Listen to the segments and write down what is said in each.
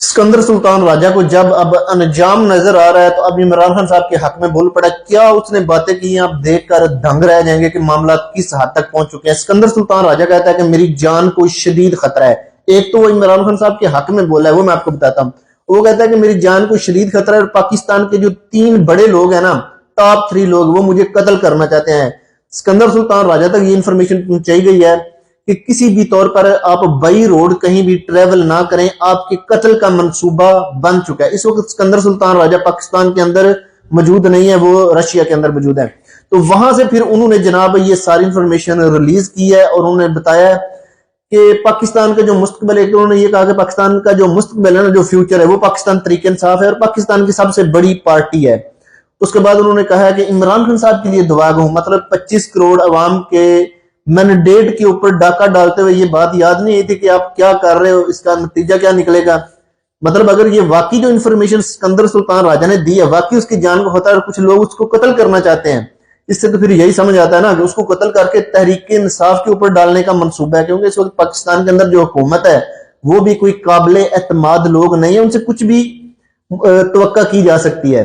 सिकंदर सुल्तान राजा को जब अब अंजाम नजर आ रहा है तो अब इमरान खान साहब के हक में बोल पड़ा। क्या उसने बातें की हैं, आप देखकर दंग रह जाएंगे कि मामला किस हद तक पहुंच चुके हैं। सिकंदर सुल्तान राजा कहता है कि मेरी जान को शदीद खतरा है। एक तो वो इमरान खान साहब के हक में बोला है, वो मैं आपको बताता हूँ। वो कहता है कि मेरी जान को शदीद खतरा है और पाकिस्तान के जो 3 बड़े लोग हैं ना, टॉप 3 लोग, वो मुझे कत्ल करना चाहते हैं। सिकंदर सुल्तान राजा तक ये इंफॉर्मेशन पहुंचाई गई है कि किसी भी तौर पर आप बाई रोड कहीं भी ट्रेवल ना करें, आपके कत्ल का मंसूबा बन चुका है। इस वक्त सिकंदर सुल्तान राजा पाकिस्तान के अंदर मौजूद नहीं है, वो रशिया के अंदर मौजूद है। तो वहां से फिर उन्होंने जनाब ये सारी इंफॉर्मेशन रिलीज की है और उन्होंने बताया कि पाकिस्तान का जो मुस्तकबिल है, उन्होंने ये कहा कि पाकिस्तान का जो मुस्तकबिल है ना, जो फ्यूचर है, वो पाकिस्तान तरीके इंसाफ है और पाकिस्तान की सबसे बड़ी पार्टी है। उसके बाद उन्होंने कहा कि इमरान खान साहब के लिए दुआ गो, मतलब 25 करोड़ अवाम के मैंडेट के ऊपर डाका डालते हुए ये बात याद नहीं आई थी कि आप क्या कर रहे हो, इसका नतीजा क्या निकलेगा। मतलब अगर ये वाकई जो इन्फॉर्मेशन सिकंदर सुल्तान राजा ने दी है वाकई उसकी जान को होता है और कुछ लोग उसको कत्ल करना चाहते हैं, इससे तो फिर यही समझ आता है ना कि उसको कत्ल करके तहरीक इंसाफ के ऊपर डालने का मंसूबा है। क्योंकि इस वक्त पाकिस्तान के अंदर जो हुकूमत है वो भी कोई काबिल एतमाद लोग नहीं है, उनसे कुछ भी तवक्का की जा सकती है।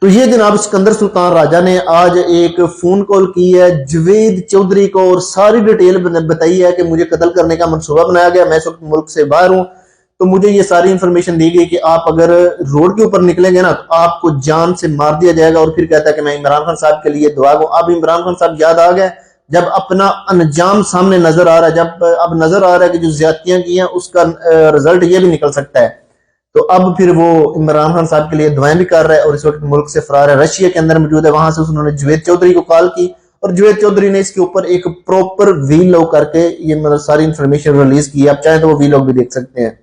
तो ये जनाब सिकंदर सुल्तान राजा ने आज एक फोन कॉल की है जवेद चौधरी को और सारी डिटेल बताई है कि मुझे कत्ल करने का मंसूबा बनाया गया, मैं इस वक्त मुल्क से बाहर हूं, तो मुझे ये सारी इंफॉर्मेशन दी गई कि आप अगर रोड के ऊपर निकलेंगे ना तो आपको जान से मार दिया जाएगा। और फिर कहता है कि मैं इमरान खान साहब के लिए दुआ को। अब इमरान खान साहब याद आ गए जब अपना अंजाम सामने नजर आ रहा है, जब अब नजर आ रहा है कि जो ज्यादतियां की हैं उसका रिजल्ट ये भी निकल सकता है। तो अब फिर वो इमरान खान साहब के लिए दुआएं भी कर रहा है और इस वक्त मुल्क से फरार है, रशिया के अंदर मौजूद है। वहां से उन्होंने जवेद चौधरी को कॉल की और जवेद चौधरी ने इसके ऊपर एक प्रॉपर वीलॉग करके ये मतलब सारी इंफॉर्मेशन रिलीज की। आप चाहें तो वो वीलॉग भी देख सकते हैं।